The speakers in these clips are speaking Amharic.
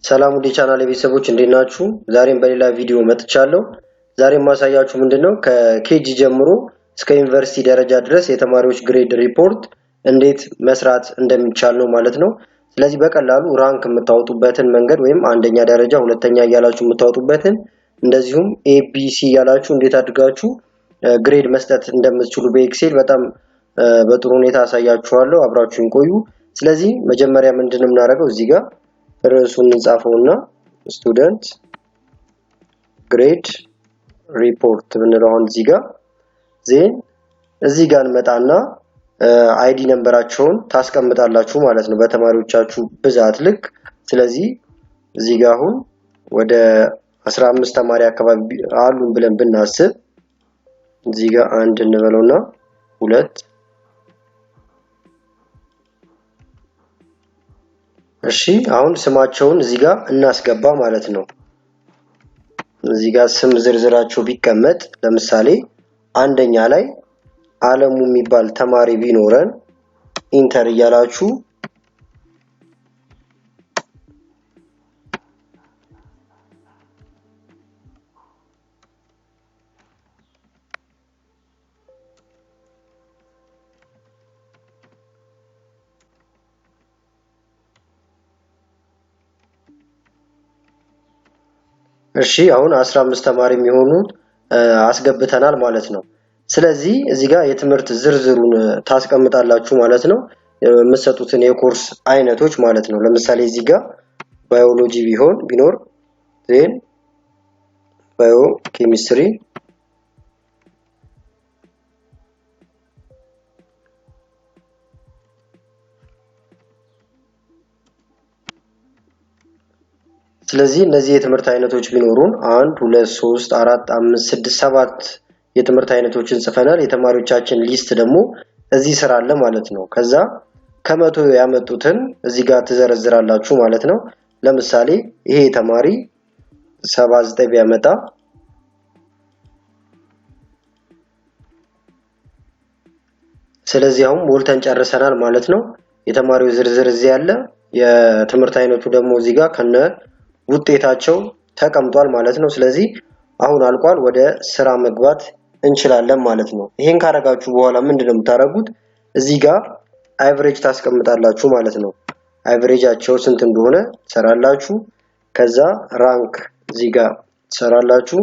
ሰላም ወደ ቻናሌ ቤተሰቦች እንዴት ናችሁ? ዛሬም በሌላ ቪዲዮ መጥቻለሁ። ዛሬም ማሳያችሁ ምንድነው ከኬጂ ጀምሮ እስከ ዩኒቨርሲቲ ደረጃ ድረስ የተማሪዎች ግሬድ ሪፖርት እንዴት መስራት እንደሚቻል ነው ማለት ነው። ስለዚህ በቀላሉ ራንክ የምታወጡበትን መንገድ ወይም አንደኛ ደረጃ ሁለተኛ እያላችሁ የምታወጡበትን እንደዚሁም ኤቢሲ እያላችሁ እንዴት አድርጋችሁ ግሬድ መስጠት እንደምትችሉ በኤክሴል በጣም በጥሩ ሁኔታ አሳያችኋለሁ። አብራችሁን ቆዩ። ስለዚህ መጀመሪያ ምንድነው የምናደርገው እዚህ ጋር ርዕሱን እንጻፈውና ስቱደንት ግሬድ ሪፖርት ብንለው አሁን እዚህ ጋር ዜን እዚህ ጋር እንመጣና አይዲ ነምበራቸውን ታስቀምጣላችሁ ማለት ነው በተማሪዎቻችሁ ብዛት ልክ። ስለዚህ እዚህ ጋር አሁን ወደ 15 ተማሪ አካባቢ አሉን ብለን ብናስብ እዚህ ጋር አንድ እንበለውና ሁለት እሺ አሁን ስማቸውን እዚህ ጋር እናስገባ ማለት ነው። እዚህ ጋር ስም ዝርዝራቸው ቢቀመጥ ለምሳሌ አንደኛ ላይ አለሙ የሚባል ተማሪ ቢኖረን ኢንተር እያላችሁ እሺ አሁን 15 ተማሪ የሚሆኑ አስገብተናል ማለት ነው። ስለዚህ እዚህ ጋር የትምህርት ዝርዝሩን ታስቀምጣላችሁ ማለት ነው። የምትሰጡትን የኮርስ አይነቶች ማለት ነው። ለምሳሌ እዚህ ጋር ባዮሎጂ ቢኖር ዜን ባዮ ኬሚስትሪ ስለዚህ እነዚህ የትምህርት አይነቶች ቢኖሩን 1 2 3 4 5 6 7 የትምህርት አይነቶችን ጽፈናል። የተማሪዎቻችን ሊስት ደግሞ እዚህ ስራ አለ ማለት ነው። ከዛ ከመቶ ያመጡትን እዚህ ጋር ትዘረዝራላችሁ ማለት ነው። ለምሳሌ ይሄ ተማሪ 79 ቢያመጣ ስለዚህ አሁን ሞልተን ጨርሰናል ማለት ነው። የተማሪው ዝርዝር እዚህ ያለ የትምህርት አይነቱ ደግሞ እዚህ ጋር ከነ ውጤታቸው ተቀምጧል ማለት ነው። ስለዚህ አሁን አልቋል፣ ወደ ስራ መግባት እንችላለን ማለት ነው። ይሄን ካረጋችሁ በኋላ ምንድነው የምታረጉት? እዚህ ጋር አቨሬጅ ታስቀምጣላችሁ ማለት ነው። አቨሬጃቸው ስንት እንደሆነ ትሰራላችሁ። ከዛ ራንክ እዚህ ጋር ትሰራላችሁ።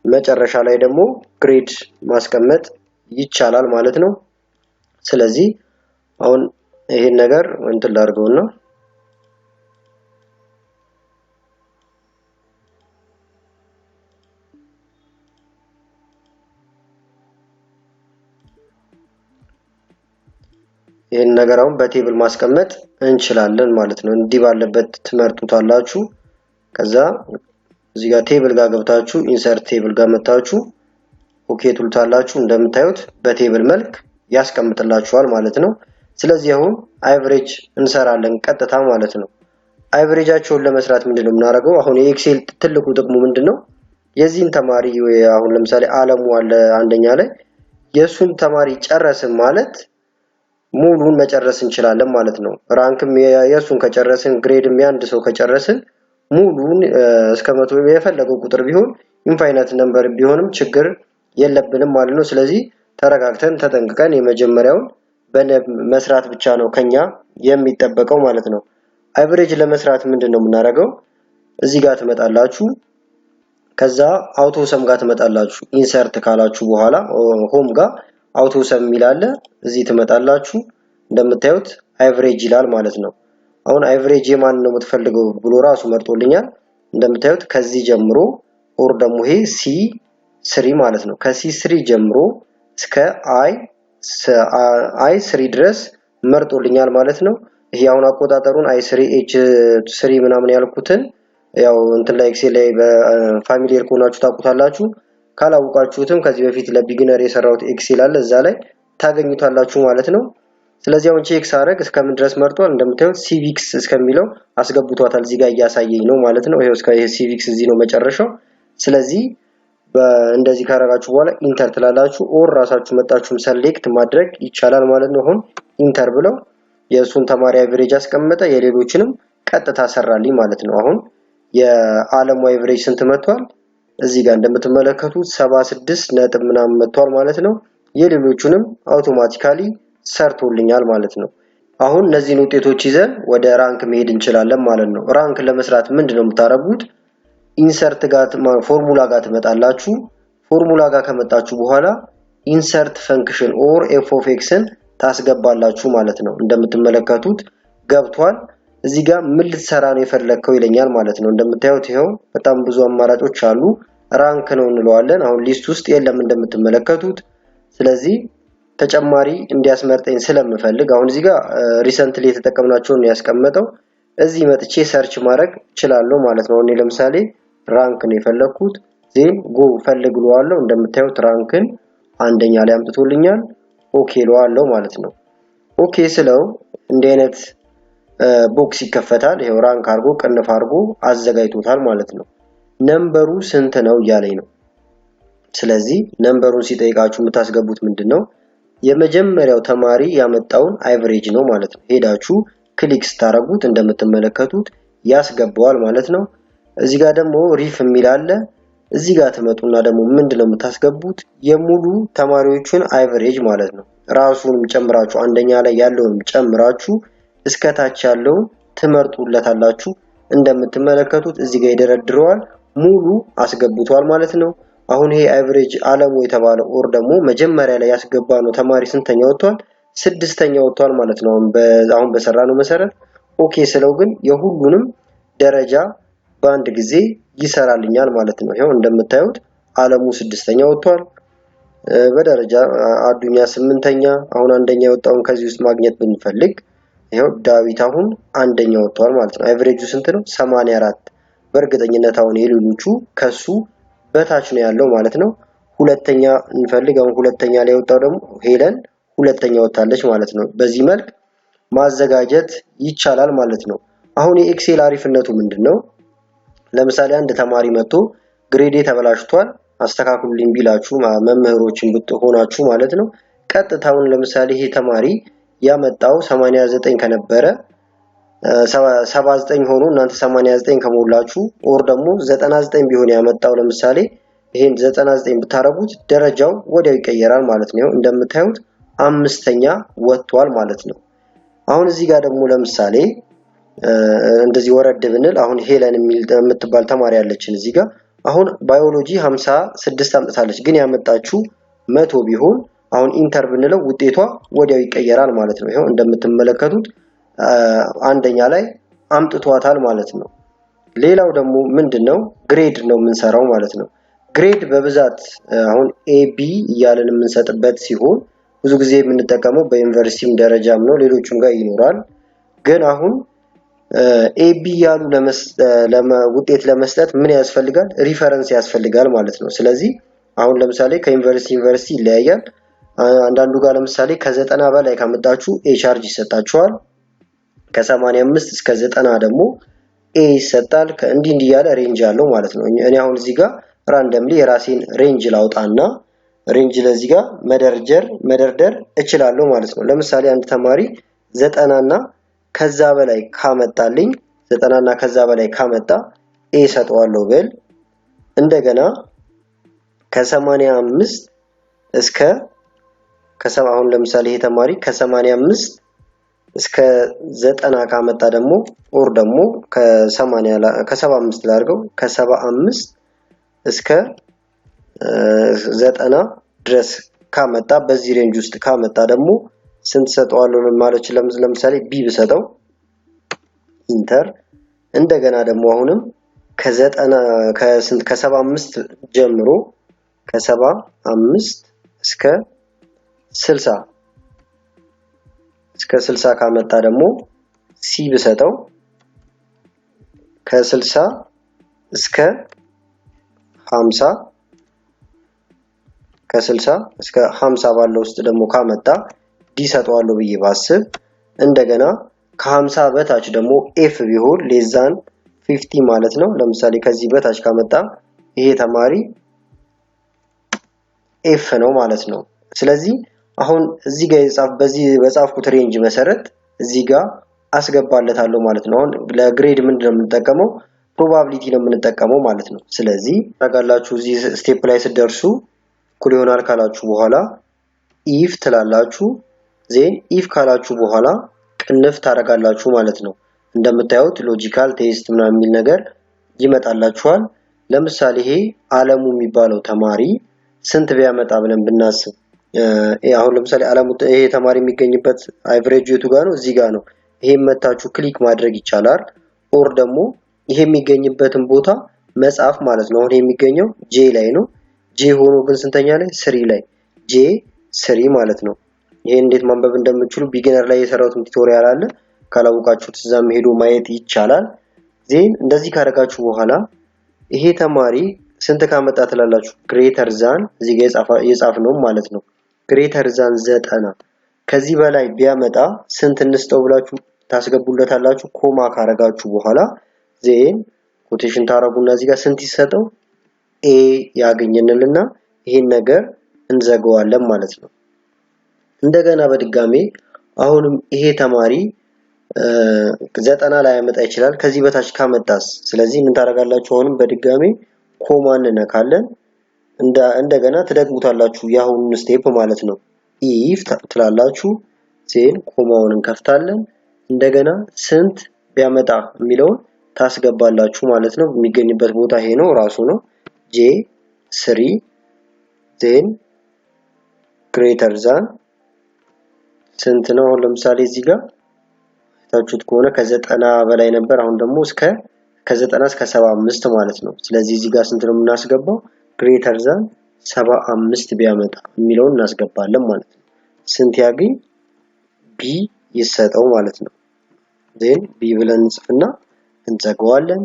መጨረሻ ላይ ደግሞ ግሬድ ማስቀመጥ ይቻላል ማለት ነው። ስለዚህ አሁን ይሄን ነገር እንትን ላድርገውና ይሄን ነገር አሁን በቴብል ማስቀመጥ እንችላለን ማለት ነው። እንዲህ ባለበት ትመርጡታላችሁ። ከዛ እዚህ ጋር ቴብል ጋር ገብታችሁ ኢንሰርት ቴብል ጋር መጣችሁ ኦኬ ትሉታላችሁ። እንደምታዩት በቴብል መልክ ያስቀምጥላችኋል ማለት ነው። ስለዚህ አሁን አቨሬጅ እንሰራለን ቀጥታ ማለት ነው። አቨሬጃቸውን ለመስራት ምንድነው የምናደርገው? አሁን የኤክሴል ትልቁ ጥቅሙ ምንድነው? የዚህን ተማሪ አሁን ለምሳሌ አለሙ አለ አንደኛ ላይ የሱን ተማሪ ጨረስን ማለት ሙሉን መጨረስ እንችላለን ማለት ነው። ራንክም የሱን ከጨረስን ግሬድም ያንድ ሰው ከጨረስን ሙሉን እስከ 100 የፈለገው ቁጥር ቢሆን ኢንፋይናይት ነምበር ቢሆንም ችግር የለብንም ማለት ነው። ስለዚህ ተረጋግተን ተጠንቅቀን የመጀመሪያውን መስራት ብቻ ነው ከኛ የሚጠበቀው ማለት ነው። አቨሬጅ ለመስራት ምንድነው የምናደርገው? እዚህ ጋር ትመጣላችሁ። ከዛ አውቶ ሰም ጋር ትመጣላችሁ። ኢንሰርት ካላችሁ በኋላ ሆም ጋር አውቶ ሰም ይላል። እዚህ ትመጣላችሁ። እንደምታዩት አቨሬጅ ይላል ማለት ነው። አሁን አቨሬጅ የማን ነው የምትፈልገው ብሎ ራሱ መርጦልኛል። እንደምታዩት ከዚህ ጀምሮ ኦር ደግሞ ይሄ C3 ማለት ነው። ከC3 ጀምሮ እስከ I3 ድረስ መርጦልኛል ማለት ነው። ይሄ አሁን አቆጣጠሩን I3 H3 ምናምን ያልኩትን ያው እንትን ላይ ኤክሴል ላይ በፋሚሊየር ከሆናችሁ ታውቁታላችሁ። ካላውቃችሁትም ከዚህ በፊት ለቢጊነር የሰራሁት ኤክሴል አለ እዛ ላይ ታገኙታላችሁ ማለት ነው። ስለዚህ አሁን ቼክ ሳረግ እስከምን ድረስ መርጧል? እንደምታዩት ሲቪክስ እስከሚለው አስገብቷታል። እዚህ ጋር እያሳየኝ ነው ማለት ነው። ይሄው እስከ ሲቪክስ እዚህ ነው መጨረሻው። ስለዚህ እንደዚህ ካረጋችሁ በኋላ ኢንተር ትላላችሁ ኦር ራሳችሁ መጣችሁም ሰሌክት ማድረግ ይቻላል ማለት ነው። አሁን ኢንተር ብለው የሱን ተማሪ አቨሬጅ አስቀመጠ፣ የሌሎችንም ቀጥታ ሰራልኝ ማለት ነው። አሁን የዓለሙ አቨሬጅ ስንት መጥቷል? እዚህ ጋር እንደምትመለከቱት 76 ነጥብ ምናምን መጥቷል ማለት ነው። የሌሎቹንም አውቶማቲካሊ ሰርቶልኛል ማለት ነው። አሁን እነዚህን ውጤቶች ይዘን ወደ ራንክ መሄድ እንችላለን ማለት ነው። ራንክ ለመስራት ምንድነው የምታደርጉት? ኢንሰርት ጋር ፎርሙላ ጋር ትመጣላችሁ። ፎርሙላ ጋር ከመጣችሁ በኋላ ኢንሰርት ፈንክሽን ኦር ኤፍ ኦፍ ኤክስን ታስገባላችሁ ማለት ነው። እንደምትመለከቱት ገብቷል። እዚህ ጋር ምን ልትሰራ ነው የፈለከው ይለኛል ማለት ነው። እንደምታዩት ይሄው በጣም ብዙ አማራጮች አሉ። ራንክ ነው እንለዋለን። አሁን ሊስት ውስጥ የለም እንደምትመለከቱት። ስለዚህ ተጨማሪ እንዲያስመርጠኝ ስለምፈልግ አሁን እዚህ ጋር ሪሰንትሊ የተጠቀምናቸውን ነው ያስቀመጠው። እዚህ መጥቼ ሰርች ማድረግ እችላለሁ ማለት ነው። እኔ ለምሳሌ ራንክ ነው የፈለኩት። ዜን ጎ ፈልግለዋለሁ። እንደምታዩት ራንክን አንደኛ ላይ አምጥቶልኛል። ኦኬ ለዋለሁ ማለት ነው። ኦኬ ስለው እንዲህ አይነት ቦክስ ይከፈታል። ይሄው ራንክ አድርጎ ቅንፍ አድርጎ አዘጋጅቶታል ማለት ነው። ነምበሩ ስንት ነው እያለኝ ነው። ስለዚህ ነምበሩን ሲጠይቃችሁ የምታስገቡት ምንድነው? የመጀመሪያው ተማሪ ያመጣውን አቨሬጅ ነው ማለት ነው። ሄዳችሁ ክሊክ ስታረጉት እንደምትመለከቱት ያስገባዋል ማለት ነው። እዚህ ጋር ደግሞ ሪፍ የሚል አለ። እዚህ ጋር ትመጡና ደግሞ ምንድነው የምታስገቡት? የሙሉ ተማሪዎቹን አቨሬጅ ማለት ነው። ራሱንም ጨምራችሁ አንደኛ ላይ ያለውንም ጨምራችሁ እስከታች ያለውን ትመርጡለታላችሁ። እንደምትመለከቱት እዚህ ጋር ይደረድረዋል። ሙሉ አስገብቷል ማለት ነው። አሁን ይሄ አቨሬጅ ዓለሙ የተባለው ኦር ደግሞ መጀመሪያ ላይ ያስገባነው ተማሪ ስንተኛ ወጥቷል? 6ኛ ወጥቷል ማለት ነው። አሁን በሰራነው መሰረት ኦኬ ስለው ግን የሁሉንም ደረጃ በአንድ ጊዜ ይሰራልኛል ማለት ነው። ይሄው እንደምታዩት ዓለሙ 6ኛ ወጥቷል። በደረጃ አዱኛ 8ኛ። አሁን አንደኛ የወጣውን ከዚህ ውስጥ ማግኘት ብንፈልግ ይሄው ዳዊት አሁን አንደኛ ወጥቷል ማለት ነው። አቨሬጁ ስንት ነው? 84። በእርግጠኝነት አሁን የሌሎቹ ከሱ በታች ነው ያለው ማለት ነው። ሁለተኛ እንፈልግ። አሁን ሁለተኛ ላይ ወጣው ደግሞ ሄለን ሁለተኛ ወጣለች ማለት ነው። በዚህ መልክ ማዘጋጀት ይቻላል ማለት ነው። አሁን የኤክሴል አሪፍነቱ ምንድነው? ለምሳሌ አንድ ተማሪ መጥቶ ግሬዴ ተበላሽቷል አስተካክሉልኝ ቢላችሁ መምህሮችን ብትሆናችሁ ማለት ነው። ቀጥታውን ለምሳሌ ይሄ ተማሪ ያመጣው 89 ከነበረ 79 ሆኖ እናንተ 89 ከሞላችሁ ኦር ደግሞ 99 ቢሆን ያመጣው ለምሳሌ ይሄን 99 ብታረጉት ደረጃው ወዲያው ይቀየራል ማለት ነው። እንደምታዩት 5ኛ ወጥቷል ማለት ነው። አሁን እዚህ ጋር ደግሞ ለምሳሌ እንደዚህ ወረድ ብንል አሁን ሄለን የምትባል ተማሪ ያለችን እዚህ ጋር አሁን ባዮሎጂ 56 አምጥታለች ግን ያመጣችው 100 ቢሆን አሁን ኢንተር ብንለው ውጤቷ ወዲያው ይቀየራል ማለት ነው። ይሄው እንደምትመለከቱት አንደኛ ላይ አምጥቷታል ማለት ነው። ሌላው ደግሞ ምንድነው? ግሬድ ነው የምንሰራው ማለት ነው። ግሬድ በብዛት አሁን ኤቢ እያለን የምንሰጥበት ሲሆን ብዙ ጊዜ የምንጠቀመው በዩኒቨርሲቲም ደረጃም ነው ሌሎችም ጋር ይኖራል። ግን አሁን ኤቢ ያሉ ውጤት ለመስጠት ምን ያስፈልጋል? ሪፈረንስ ያስፈልጋል ማለት ነው። ስለዚህ አሁን ለምሳሌ ከዩኒቨርሲቲ ይለያያል። አንዳንዱ ጋር ለምሳሌ ከ90 በላይ ካመጣችሁ ኤ ቻርጅ ይሰጣችኋል። ከ85 እስከ 90 ደግሞ ኤ ይሰጣል። እንዲህ እያለ ሬንጅ አለው ማለት ነው። እኔ አሁን እዚህ ጋር ራንደምሊ የራሴን ሬንጅ ላውጣና ሬንጅ ለዚህ ጋር መደርደር እችላለሁ ማለት ነው። ለምሳሌ አንድ ተማሪ 90 እና ከዛ በላይ ካመጣልኝ 90 እና ከዛ በላይ ካመጣ ኤ ሰጠዋለሁ ብል እንደገና ከ85 እስከ አሁን ለምሳሌ ይሄ ተማሪ ከ85 እስከ 90 ካመጣ ደግሞ ኦር ደግሞ ከ75 ላድርገው ከ75 እስከ 90 ድረስ ካመጣ በዚህ ሬንጅ ውስጥ ካመጣ ደግሞ ስንት ሰጠዋለሁ ማለት ለምሳሌ ቢ ብሰጠው ኢንተር እንደገና ደግሞ አሁንም ከ75 ጀምሮ ከ75 እስከ 60 ካመጣ ደግሞ ሲ ብሰጠው ከ60 እስከ 50 ከ60 እስከ 50 ባለው ውስጥ ደግሞ ካመጣ ዲ ሰጠዋለሁ ብዬ ባስብ እንደገና ከ50 በታች ደግሞ ኤፍ ቢሆን ሌዛን 50 ማለት ነው። ለምሳሌ ከዚህ በታች ካመጣ ይሄ ተማሪ ኤፍ ነው ማለት ነው። ስለዚህ አሁን እዚህ ጋር በጻፍኩት ሬንጅ መሰረት እዚህ ጋር አስገባለታለሁ ማለት ነው። አሁን ለግሬድ ምንድነው የምንጠቀመው? ፕሮባቢሊቲ ነው የምንጠቀመው ማለት ነው። ስለዚህ ታጋላችሁ እዚህ ስቴፕ ላይ ስትደርሱ እኩል ይሆናል ካላችሁ በኋላ ኢፍ ትላላችሁ። ዜን ኢፍ ካላችሁ በኋላ ቅንፍ ታደርጋላችሁ ማለት ነው። እንደምታዩት ሎጂካል ቴስት ምናምን የሚል ነገር ይመጣላችኋል። ለምሳሌ ይሄ አለሙ የሚባለው ተማሪ ስንት ቢያመጣ ብለን ብናስብ አሁን ለምሳሌ አለሙ ይሄ ተማሪ የሚገኝበት አቨሬጅ የቱ ጋር ነው? እዚህ ጋር ነው። ይሄን መታችሁ ክሊክ ማድረግ ይቻላል። ኦር ደግሞ ይሄ የሚገኝበትን ቦታ መጻፍ ማለት ነው። አሁን የሚገኘው ጄ ላይ ነው። ጄ ሆኖ ግን ስንተኛ ላይ? 3 ላይ ጄ 3 ማለት ነው። ይሄ እንዴት ማንበብ እንደምትችሉ ቢጊነር ላይ የሰራሁት ቱቶሪያል አለ። ካላወቃችሁት እዛም ሄዶ ማየት ይቻላል። ዜን እንደዚህ ካደረጋችሁ በኋላ ይሄ ተማሪ ስንት ካመጣ ትላላችሁ? ግሬተር ዛን እዚህ ጋር የጻፍነው ማለት ነው። ግሬተር ዛን 90 ከዚህ በላይ ቢያመጣ ስንት እንስጠው ብላችሁ ታስገቡለታላችሁ። ኮማ ካረጋችሁ በኋላ ዜን ኮቴሽን ታረጉና እዚህ ጋር ስንት ይሰጠው ኤ ያገኘንልና ይሄን ነገር እንዘጋዋለን ማለት ነው። እንደገና በድጋሜ አሁንም ይሄ ተማሪ 90 ላይ ያመጣ ይችላል። ከዚህ በታች ካመጣስ? ስለዚህ ምን ታረጋላችሁ? አሁንም በድጋሜ ኮማ እንነካለን። እንደገና ትደግሙታላችሁ ያሁኑን ስቴፕ ማለት ነው። ኢፍ ትላላችሁ። ዜን ኮማውን እንከፍታለን። እንደገና ስንት ቢያመጣ የሚለውን ታስገባላችሁ ማለት ነው። የሚገኝበት ቦታ ይሄ ነው፣ ራሱ ነው። ጄ 3 ዜን ግሬተር ዛን ስንት ነው? አሁን ለምሳሌ እዚህ ጋር ታችሁት ከሆነ ከ90 በላይ ነበር። አሁን ደግሞ ከ90 እስከ 75 ማለት ነው። ስለዚህ እዚህ ጋር ስንት ነው የምናስገባው? ግሬተር ዛን 75 ቢያመጣ የሚለውን እናስገባለን ማለት ነው። ስንት ያገኝ? ቢ ይሰጠው ማለት ነው። ዜን ቢ ብለን እንጽፍና እንዘጋዋለን።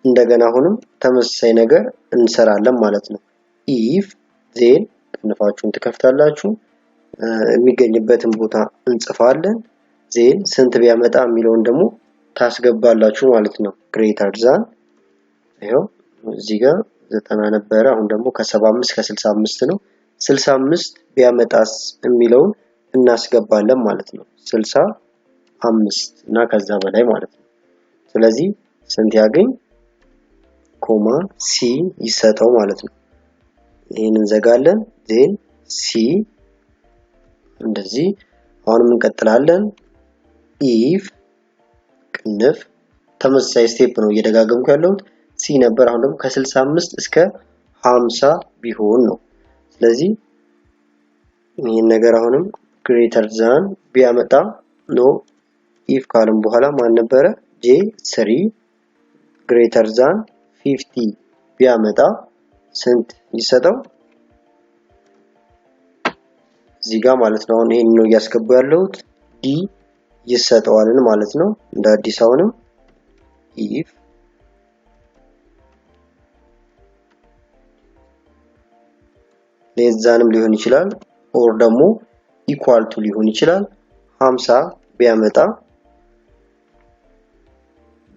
እንደገና አሁንም ተመሳሳይ ነገር እንሰራለን ማለት ነው። ኢፍ ዜን ቅንፋችሁን ትከፍታላችሁ። የሚገኝበትን ቦታ እንጽፋለን። ዜን ስንት ቢያመጣ የሚለውን ደግሞ ታስገባላችሁ ማለት ነው። ግሬተር ዛን ይሄው እዚህ ጋር 90 ነበረ። አሁን ደግሞ ከ75 ከ65 ነው። 65 ቢያመጣስ የሚለውን እናስገባለን ማለት ነው። 65 እና ከዛ በላይ ማለት ነው። ስለዚህ ስንት ያገኝ? ኮማ ሲ ይሰጠው ማለት ነው። ይሄን እንዘጋለን። ዜን ሲ እንደዚህ አሁንም እንቀጥላለን። ኢፍ ቅንፍ ተመሳሳይ ስቴፕ ነው እየደጋገምኩ ያለሁት። ሲ ነበር። አሁን ደግሞ ከ65 እስከ 50 ቢሆን ነው። ስለዚህ ይሄን ነገር አሁንም ግሬተር ዛን ቢያመጣ ነው። ኢፍ ካለም በኋላ ማን ነበረ? ጄ 3 ግሬተር ዛን 50 ቢያመጣ ስንት ይሰጠው? እዚህ ጋር ማለት ነው። አሁን ይሄን ነው እያስገቡ ያለሁት። ዲ ይሰጠዋልን ማለት ነው። እንደ አዲስ አሁንም ኢፍ ሌዛንም ሊሆን ይችላል ኦር ደግሞ ኢኳል ቱ ሊሆን ይችላል። 50 ቢያመጣ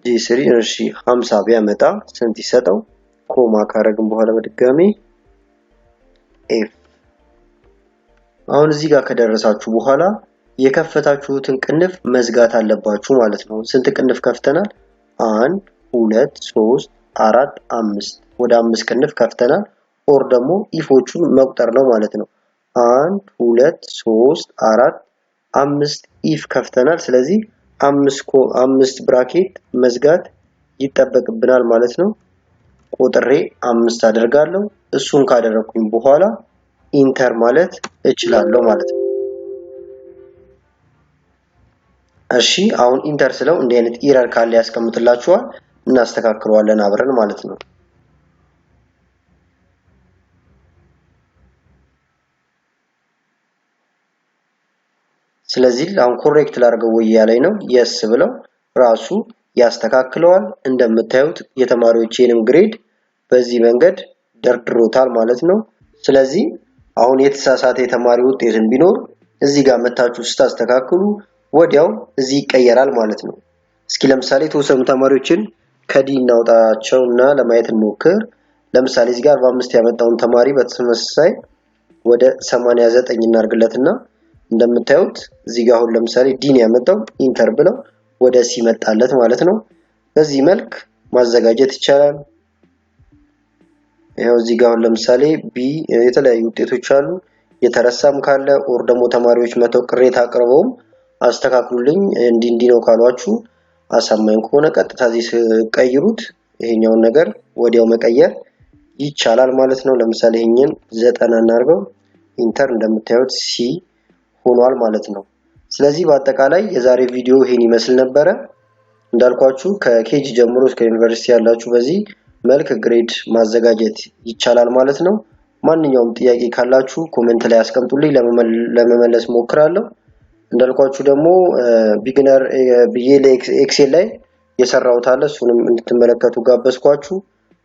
ጂ3 እሺ 50 ቢያመጣ ስንት ይሰጠው? ኮማ ካረግን በኋላ በድጋሚ ኤፍ። አሁን እዚህ ጋር ከደረሳችሁ በኋላ የከፈታችሁትን ቅንፍ መዝጋት አለባችሁ ማለት ነው። ስንት ቅንፍ ከፍተናል? 1 2 3 4 5 ወደ 5 ቅንፍ ከፍተናል። ኦር ደግሞ ኢፎቹን መቁጠር ነው ማለት ነው። 1 2 3 4 5 ኢፍ ከፍተናል። ስለዚህ 5 ብራኬት መዝጋት ይጠበቅብናል ማለት ነው። ቁጥሬ 5 አደርጋለሁ። እሱን ካደረኩኝ በኋላ ኢንተር ማለት እችላለሁ ማለት ነው። እሺ አሁን ኢንተር ስለው እንዲህ አይነት ኢረር ካለ ያስቀምጥላችኋል። እናስተካክለዋለን አብረን ማለት ነው። ስለዚህ አሁን ኮሬክት ላድርገው ወይ ያለኝ ነው። የስ ብለው ራሱ ያስተካክለዋል። እንደምታዩት የተማሪዎቼንም ግሬድ በዚህ መንገድ ደርድሮታል ማለት ነው። ስለዚህ አሁን የተሳሳተ የተማሪ ውጤትን ቢኖር እዚህ ጋር መታችሁ ስታስተካክሉ ወዲያው እዚህ ይቀየራል ማለት ነው። እስኪ ለምሳሌ የተወሰኑ ተማሪዎችን ከዲ እናውጣቸውና ለማየት እንሞክር። ለምሳሌ እዚህ ጋር 45 ያመጣውን ተማሪ በተመሳሳይ ወደ 89 እናርግለትና እንደምታዩት እዚህ ጋር አሁን ለምሳሌ ዲን ያመጣው ኢንተር ብለው ወደ ሲ መጣለት ማለት ነው። በዚህ መልክ ማዘጋጀት ይቻላል። ያው እዚህ ጋር ለምሳሌ ቢ የተለያዩ ውጤቶች አሉ። የተረሳም ካለ ኦር ደግሞ ተማሪዎች መተው ቅሬታ አቅርበውም አስተካክሉልኝ እንዲህ ነው ካሏችሁ አሳማኝ ከሆነ ቀጥታ እዚህ ቀይሩት ይሄኛውን ነገር ወዲያው መቀየር ይቻላል ማለት ነው። ለምሳሌ ይሄንን 90 እናርገው ኢንተር እንደምታዩት ሲ ሆኗል ማለት ነው። ስለዚህ በአጠቃላይ የዛሬ ቪዲዮ ይሄን ይመስል ነበረ። እንዳልኳችሁ ከኬጂ ጀምሮ እስከ ዩኒቨርሲቲ ያላችሁ በዚህ መልክ ግሬድ ማዘጋጀት ይቻላል ማለት ነው። ማንኛውም ጥያቄ ካላችሁ ኮሜንት ላይ አስቀምጡልኝ ለመመለስ ሞክራለሁ። እንዳልኳችሁ ደግሞ ቢግነር ብዬ ኤክሴል ላይ የሰራሁት አለ እሱንም እንድትመለከቱ ጋበዝኳችሁ።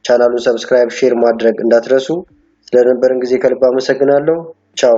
ቻናሉን ሰብስክራይብ፣ ሼር ማድረግ እንዳትረሱ። ስለነበረን ጊዜ ከልብ አመሰግናለሁ። ቻው